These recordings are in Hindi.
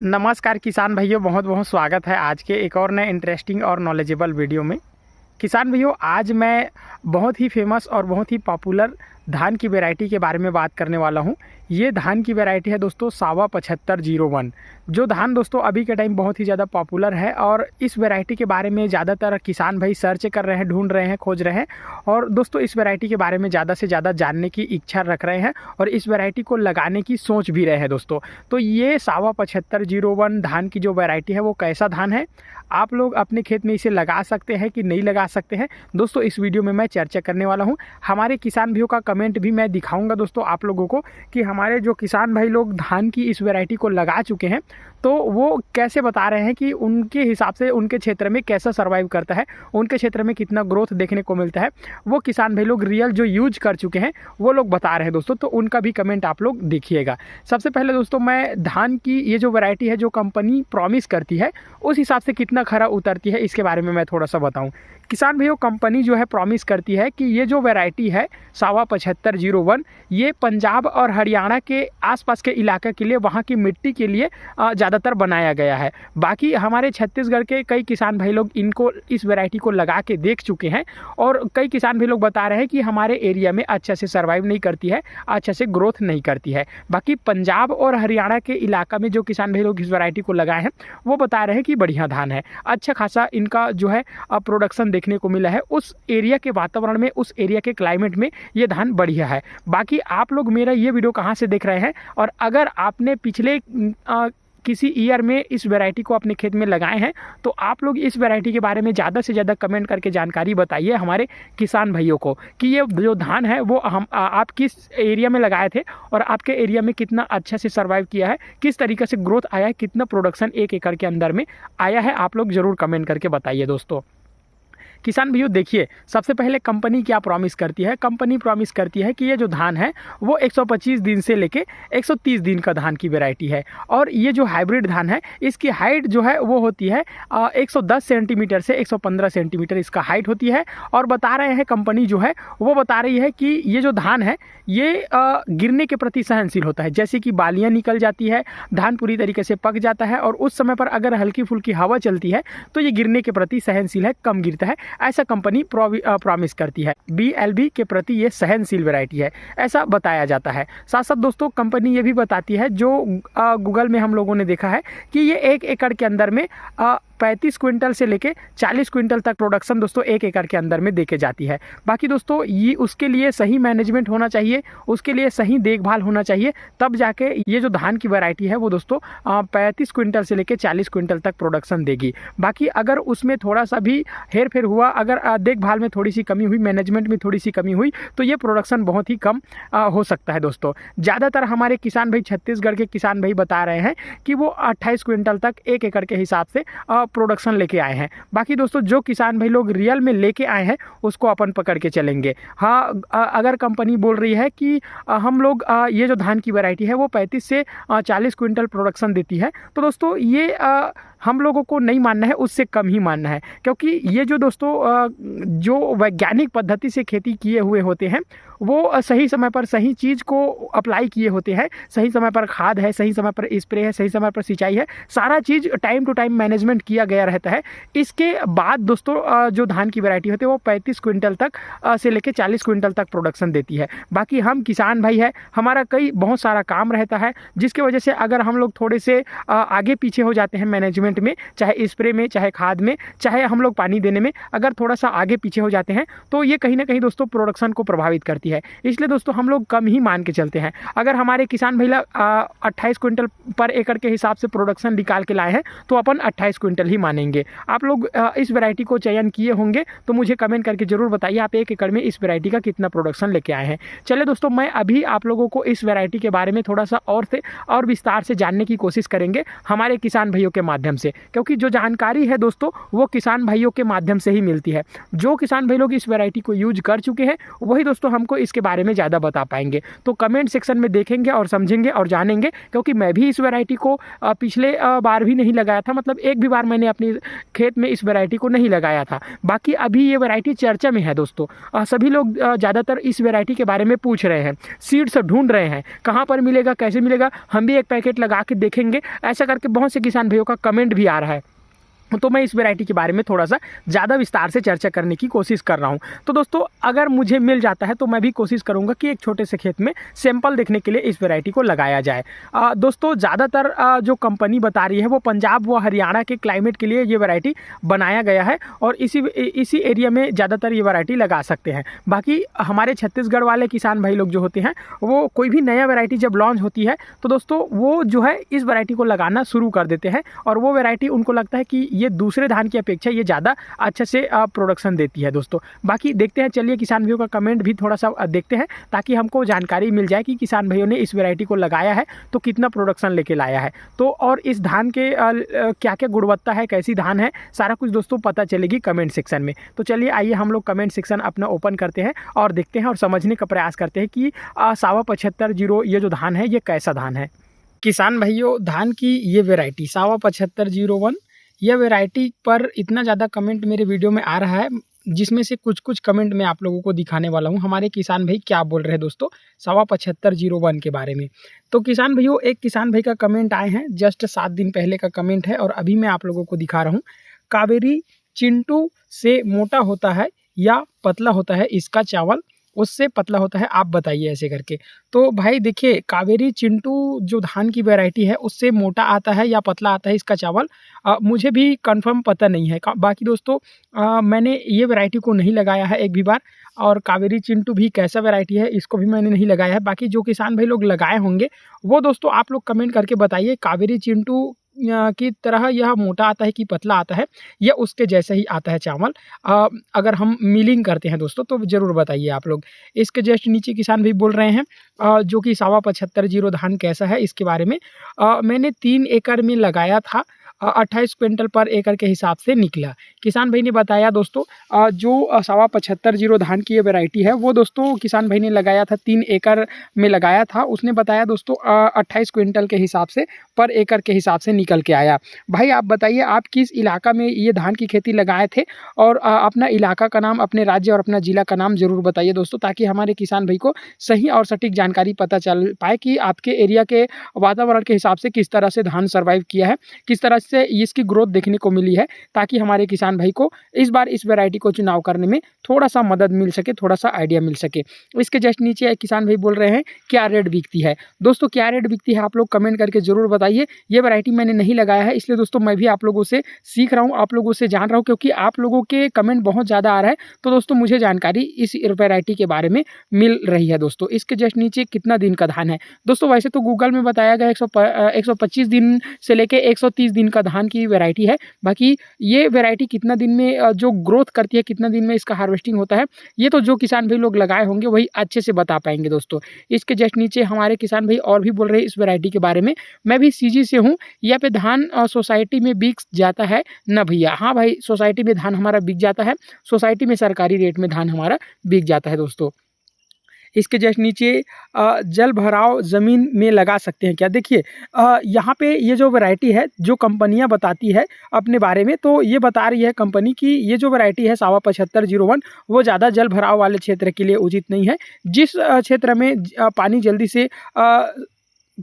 नमस्कार किसान भाइयों, बहुत बहुत स्वागत है आज के एक और नए इंटरेस्टिंग और नॉलेजेबल वीडियो में। किसान भाइयों, आज मैं बहुत ही फेमस और बहुत ही पॉपुलर धान की वैरायटी के बारे में बात करने वाला हूं। ये धान की वैरायटी है दोस्तों सावा 7501, जो धान दोस्तों अभी के टाइम बहुत ही ज़्यादा पॉपुलर है। और इस वैरायटी के बारे में ज़्यादातर किसान भाई सर्च कर रहे हैं, ढूंढ रहे हैं, खोज रहे हैं। और दोस्तों इस वैरायटी के बारे में ज़्यादा से ज़्यादा जानने की इच्छा रख रहे हैं और इस वैरायटी को लगाने की सोच भी रहे हैं दोस्तों। तो ये सावा 7501 धान की जो वैरायटी है वो कैसा धान है, आप लोग अपने खेत में इसे लगा सकते हैं कि नहीं लगा सकते हैं, दोस्तों इस वीडियो में मैं चर्चा करने वाला हूं। हमारे किसान भाइयों का कमेंट भी मैं दिखाऊंगा दोस्तों आप लोगों को कि हमारे जो किसान भाई लोग धान की इस वैरायटी को लगा चुके हैं तो वो कैसे बता रहे हैं कि उनके हिसाब से उनके क्षेत्र में कैसा सर्वाइव करता है, उनके क्षेत्र में कितना ग्रोथ देखने को मिलता है। वो किसान भाई लोग रियल जो यूज कर चुके हैं वो लोग बता रहे हैं दोस्तों, तो उनका भी कमेंट आप लोग देखिएगा। सबसे पहले दोस्तों मैं धान की ये जो वैरायटी है जो कंपनी प्रॉमिस करती है उस हिसाब से कितना खरा उतरती है इसके बारे में मैं थोड़ा सा बताऊं। किसान भाइयों, कंपनी जो है प्रॉमिस करती है कि ये जो वैरायटी है सावा 7501 ये पंजाब और हरियाणा के आसपास के इलाके के लिए, वहाँ की मिट्टी के लिए ज़्यादातर बनाया गया है। बाकी हमारे छत्तीसगढ़ के कई किसान भाई लोग इनको इस वैरायटी को लगा के देख चुके हैं और कई किसान भाई लोग बता रहे हैं कि हमारे एरिया में अच्छा से सर्वाइव नहीं करती है, अच्छा से ग्रोथ नहीं करती है। बाकी पंजाब और हरियाणा के इलाका में जो किसान भाई लोग इस वैरायटी को लगाए हैं वो बता रहे हैं कि बढ़िया धान है, अच्छा खासा इनका जो है प्रोडक्शन देखने को मिला है। उस एरिया के वातावरण में, उस एरिया के क्लाइमेट में ये धान बढ़िया है। बाकी आप लोग मेरा ये वीडियो कहाँ से देख रहे हैं और अगर आपने पिछले किसी ईयर में इस वैरायटी को अपने खेत में लगाए हैं तो आप लोग इस वैरायटी के बारे में ज़्यादा से ज़्यादा कमेंट करके जानकारी बताइए हमारे किसान भाइयों को कि ये जो धान है वो आप किस एरिया में लगाए थे और आपके एरिया में कितना अच्छा से सर्वाइव किया है, किस तरीके से ग्रोथ आया है, कितना प्रोडक्शन 1 एकड़ के अंदर में आया है, आप लोग ज़रूर कमेंट करके बताइए दोस्तों। किसान भाइयों देखिए, सबसे पहले कंपनी क्या प्रॉमिस करती है। कंपनी प्रॉमिस करती है कि ये जो धान है वो 125 दिन से लेके 130 दिन का धान की वैरायटी है और ये जो हाइब्रिड धान है इसकी हाइट जो है वो होती है 110 सेंटीमीटर से 115 सेंटीमीटर इसका हाइट होती है। और बता रहे हैं कंपनी जो है वो बता रही है कि ये जो धान है ये गिरने के प्रति सहनशील होता है। जैसे कि बालियाँ निकल जाती है, धान पूरी तरीके से पक जाता है और उस समय पर अगर हल्की फुल्की हवा चलती है तो ये गिरने के प्रति सहनशील है, कम गिरता है, ऐसा कंपनी प्रॉमिस करती है। BLB के प्रति ये सहनशील वैरायटी है ऐसा बताया जाता है। साथ साथ दोस्तों कंपनी ये भी बताती है, जो गूगल में हम लोगों ने देखा है कि ये 1 एकड़ के अंदर में 35 क्विंटल से लेके 40 क्विंटल तक प्रोडक्शन दोस्तों 1 एकड़ के अंदर में देके जाती है। बाकी दोस्तों ये उसके लिए सही मैनेजमेंट होना चाहिए, उसके लिए सही देखभाल होना चाहिए, तब जाके ये जो धान की वैरायटी है वो दोस्तों 35 क्विंटल से लेके 40 क्विंटल तक प्रोडक्शन देगी। बाकी अगर उसमें थोड़ा सा भी हेर फेर हुआ, अगर देखभाल में थोड़ी सी कमी हुई, मैनेजमेंट में थोड़ी सी कमी हुई तो ये प्रोडक्शन बहुत ही कम हो सकता है दोस्तों। ज़्यादातर हमारे किसान भाई, छत्तीसगढ़ के किसान भाई बता रहे हैं कि वो 28 क्विंटल तक 1 एकड़ के हिसाब से प्रोडक्शन लेके आए हैं। बाकी दोस्तों जो किसान भाई लोग रियल में लेके आए हैं उसको अपन पकड़ के चलेंगे। हाँ, अगर कंपनी बोल रही है कि हम लोग ये जो धान की वैरायटी है वो 35 से 40 क्विंटल प्रोडक्शन देती है तो दोस्तों ये हम लोगों को नहीं मानना है, उससे कम ही मानना है। क्योंकि ये जो दोस्तों जो वैज्ञानिक पद्धति से खेती किए हुए होते हैं वो सही समय पर सही चीज़ को अप्लाई किए होते हैं, सही समय पर खाद है, सही समय पर स्प्रे है, सही समय पर सिंचाई है, सारा चीज़ टाइम टू टाइम मैनेजमेंट किया गया रहता है। इसके बाद दोस्तों जो धान की वैरायटी होती है वो 35 क्विंटल तक से लेकर 40 क्विंटल तक प्रोडक्शन देती है। बाकी हम किसान भाई है, हमारा बहुत सारा काम रहता है जिसकी वजह से अगर हम लोग थोड़े से आगे पीछे हो जाते हैं मैनेजमेंट में, चाहे स्प्रे में, चाहे खाद में, चाहे हम लोग पानी देने में, अगर थोड़ा सा आगे पीछे हो जाते हैं तो ये कहीं ना कहीं दोस्तों प्रोडक्शन को प्रभावित करती है। इसलिए दोस्तों हम लोग कम ही मान के चलते हैं। अगर हमारे किसान भाई 28 क्विंटल पर एकड़ के हिसाब से प्रोडक्शन निकाल के लाए हैं तो अपन 28 क्विंटल ही मानेंगे। आप लोग इस वैरायटी को चयन किए होंगे तो मुझे कमेंट करके जरूर बताइए आप 1 एकड़ में इस वैरायटी का कितना प्रोडक्शन लेके आए हैं। चलिए दोस्तों, मैं अभी आप लोगों को इस वैरायटी के बारे में थोड़ा सा और विस्तार से जानने की कोशिश करेंगे हमारे किसान भाइयों के माध्यम से, क्योंकि जो जानकारी है दोस्तों वो किसान भाइयों के माध्यम से ही मिलती है। जो किसान भाई लोग इस वैरायटी को यूज कर चुके हैं वही दोस्तों हमको इसके बारे में ज़्यादा बता पाएंगे। तो कमेंट सेक्शन में देखेंगे और समझेंगे और जानेंगे, क्योंकि मैं भी इस वैरायटी को पिछले बार भी नहीं लगाया था, मतलब एक भी बार मैंने अपने खेत में इस वैरायटी को नहीं लगाया था। बाकी अभी ये वैरायटी चर्चा में है दोस्तों। सभी लोग ज़्यादातर इस वैरायटी के बारे में पूछ रहे हैं, सीड्स ढूंढ रहे हैं, कहाँ पर मिलेगा, कैसे मिलेगा, हम भी एक पैकेट लगा के देखेंगे, ऐसा करके बहुत से किसान भाइयों का कमेंट भी आ रहा है। तो मैं इस वैरायटी के बारे में थोड़ा सा ज़्यादा विस्तार से चर्चा करने की कोशिश कर रहा हूँ। तो दोस्तों, अगर मुझे मिल जाता है तो मैं भी कोशिश करूँगा कि एक छोटे से खेत में सैंपल देखने के लिए इस वैरायटी को लगाया जाए। दोस्तों, ज़्यादातर जो कंपनी बता रही है वो पंजाब व हरियाणा के क्लाइमेट के लिए ये वैरायटी बनाया गया है, और इसी एरिया में ज़्यादातर ये वैरायटी लगा सकते हैं। बाकी हमारे छत्तीसगढ़ वाले किसान भाई लोग जो होते हैं, वो कोई भी नया वैरायटी जब लॉन्च होती है तो दोस्तों वो जो है इस वैरायटी को लगाना शुरू कर देते हैं, और वो वैरायटी उनको लगता है कि ये दूसरे धान की अपेक्षा ये ज़्यादा अच्छे से प्रोडक्शन देती है दोस्तों। बाकी देखते हैं, चलिए किसान भाइयों का कमेंट भी थोड़ा सा देखते हैं, ताकि हमको जानकारी मिल जाए कि किसान भाइयों ने इस वैरायटी को लगाया है तो कितना प्रोडक्शन लेके लाया है। तो और इस धान के क्या क्या गुणवत्ता है, कैसी धान है, सारा कुछ दोस्तों पता चलेगी कमेंट सेक्शन में। तो चलिए आइए हम लोग कमेंट सेक्शन अपना ओपन करते हैं और देखते हैं और समझने का प्रयास करते हैं कि सावा 75 ये जो धान है ये कैसा धान है। किसान भाइयों, धान की ये वैरायटी सावा 7501, यह वैरायटी पर इतना ज़्यादा कमेंट मेरे वीडियो में आ रहा है, जिसमें से कुछ कमेंट मैं आप लोगों को दिखाने वाला हूं। हमारे किसान भाई क्या बोल रहे हैं दोस्तों सावा 7501 के बारे में। तो किसान भाइयों, एक किसान भाई का कमेंट आए हैं, जस्ट 7 दिन पहले का कमेंट है, और अभी मैं आप लोगों को दिखा रहा हूँ। कावेरी चिंटू से मोटा होता है या पतला होता है इसका चावल, उससे पतला होता है, आप बताइए ऐसे करके। तो भाई देखिए, कावेरी चिंटू जो धान की वैरायटी है उससे मोटा आता है या पतला आता है इसका चावल, मुझे भी कंफर्म पता नहीं है। बाकी दोस्तों, मैंने ये वैरायटी को नहीं लगाया है एक भी बार, और कावेरी चिंटू भी कैसा वैरायटी है इसको भी मैंने नहीं लगाया है। बाकी जो किसान भाई लोग लगाए होंगे वो दोस्तों आप लोग कमेंट करके बताइए, कावेरी चिंटू की तरह यह मोटा आता है कि पतला आता है, या उसके जैसा ही आता है चावल। अगर हम मिलिंग करते हैं दोस्तों तो ज़रूर बताइए आप लोग। इसके जस्ट नीचे किसान भी बोल रहे हैं जो कि सावा 75 धान कैसा है इसके बारे में। मैंने 3 एकड़ में लगाया था, 28 क्विंटल पर एकड़ के हिसाब से निकला। किसान भाई ने बताया दोस्तों, जो सावा 75 धान की ये वैरायटी है वो दोस्तों किसान भाई ने लगाया था, 3 एकड़ में लगाया था। उसने बताया दोस्तों 28 क्विंटल के हिसाब से पर एकड़ के हिसाब से निकल के आया। भाई आप बताइए, आप किस इलाका में ये धान की खेती लगाए थे, और अपना इलाका का नाम, अपने राज्य और अपना ज़िला का नाम ज़रूर बताइए दोस्तों, ताकि हमारे किसान भाई को सही और सटीक जानकारी पता चल पाए कि आपके एरिया के वातावरण के हिसाब से किस तरह से धान सर्वाइव किया है, किस तरह से इसकी ग्रोथ देखने को मिली है, ताकि हमारे किसान भाई को इस बार इस वैरायटी को चुनाव करने में थोड़ा सा मदद मिल सके, थोड़ा सा आइडिया मिल सके। इसके जस्ट नीचे किसान भाई बोल रहे हैं क्या रेट बिकती है। दोस्तों क्या रेट बिकती है आप लोग कमेंट करके ज़रूर बताइए। ये वैरायटी मैंने नहीं लगाया है, इसलिए दोस्तों मैं भी आप लोगों से सीख रहा हूँ, आप लोगों से जान रहा हूँ, क्योंकि आप लोगों के कमेंट बहुत ज़्यादा आ रहा है। तो दोस्तों मुझे जानकारी इस वैरायटी के बारे में मिल रही है दोस्तों। इसके जस्ट नीचे कितना दिन का धान है दोस्तों, वैसे तो गूगल में बताया गया 125 दिन से लेके 130 दिन का धान की वैरायटी है। बाकी ये वैरायटी कितना दिन में जो ग्रोथ करती है, कितना दिन में इसका हार्वेस्टिंग होता है, ये तो जो किसान भाई लोग लगाए होंगे वही अच्छे से बता पाएंगे दोस्तों। इसके जस्ट नीचे हमारे किसान भाई और भी बोल रहे हैं इस वैरायटी के बारे में। मैं भी सीजी से हूँ, यहाँ पे धान सोसाइटी में बिक जाता है ना भैया। हाँ भाई, सोसाइटी में धान हमारा बिक जाता है, सोसाइटी में सरकारी रेट में धान हमारा बिक जाता है दोस्तों। इसके जस्ट नीचे जल भराव ज़मीन में लगा सकते हैं क्या। देखिए यहाँ पे ये जो वैरायटी है, जो कंपनियां बताती है अपने बारे में, तो ये बता रही है कंपनी की ये जो वैरायटी है सावा 7501 वो ज़्यादा जल भराव वाले क्षेत्र के लिए उचित नहीं है। जिस क्षेत्र में पानी जल्दी से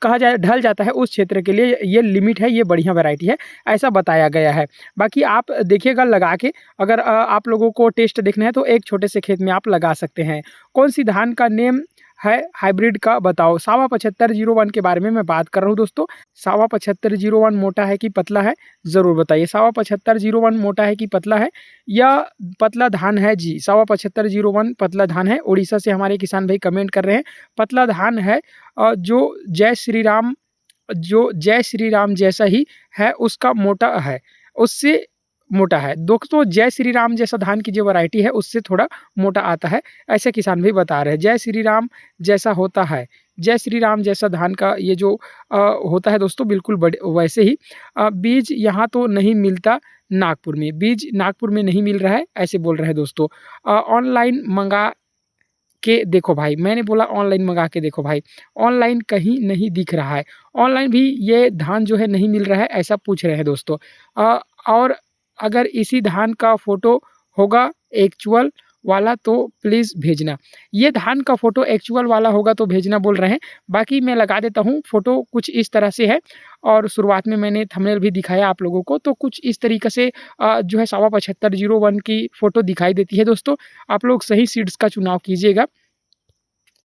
कहा जाए ढल जाता है, उस क्षेत्र के लिए ये लिमिट है, ये बढ़िया वैरायटी है, ऐसा बताया गया है। बाकी आप देखिएगा लगा के, अगर आप लोगों को टेस्ट देखना है तो एक छोटे से खेत में आप लगा सकते हैं। कौन सी धान का नेम है हाइब्रिड का बताओ। सावा 7501 के बारे में मैं बात कर रहा हूँ दोस्तों। सावा 7501 मोटा है कि पतला है, ज़रूर बताइए। सावा 7501 मोटा है कि पतला है, या पतला धान है जी। सावा 7501 पतला धान है। उड़ीसा से हमारे किसान भाई कमेंट कर रहे हैं पतला धान है, जो जय श्री राम जैसा ही है, उसका मोटा है, उससे मोटा है। दोस्तों जय श्री राम जैसा धान की जो वैरायटी है उससे थोड़ा मोटा आता है, ऐसे किसान भी बता रहे हैं। जय श्री राम जैसा होता है, जय श्री राम जैसा धान का ये जो होता है दोस्तों, बिल्कुल बड़े वैसे ही। बीज यहाँ तो नहीं मिलता, नागपुर में बीज नागपुर में नहीं मिल रहा है, ऐसे बोल रहे हैं दोस्तों। ऑनलाइन मंगा के देखो भाई, मैंने बोला ऑनलाइन मंगा के देखो भाई, ऑनलाइन कहीं नहीं दिख रहा है, ऑनलाइन भी ये धान जो है नहीं मिल रहा है, ऐसा पूछ रहे हैं दोस्तों। और अगर इसी धान का फ़ोटो होगा एक्चुअल वाला तो प्लीज़ भेजना। ये धान का फ़ोटो एक्चुअल वाला होगा तो भेजना बोल रहे हैं। बाकी मैं लगा देता हूँ, फ़ोटो कुछ इस तरह से है और शुरुआत में मैंने थंबनेल भी दिखाया आप लोगों को, तो कुछ इस तरीके से जो है 75 01 की फ़ोटो दिखाई देती है दोस्तों। आप लोग सही सीड्स का चुनाव कीजिएगा।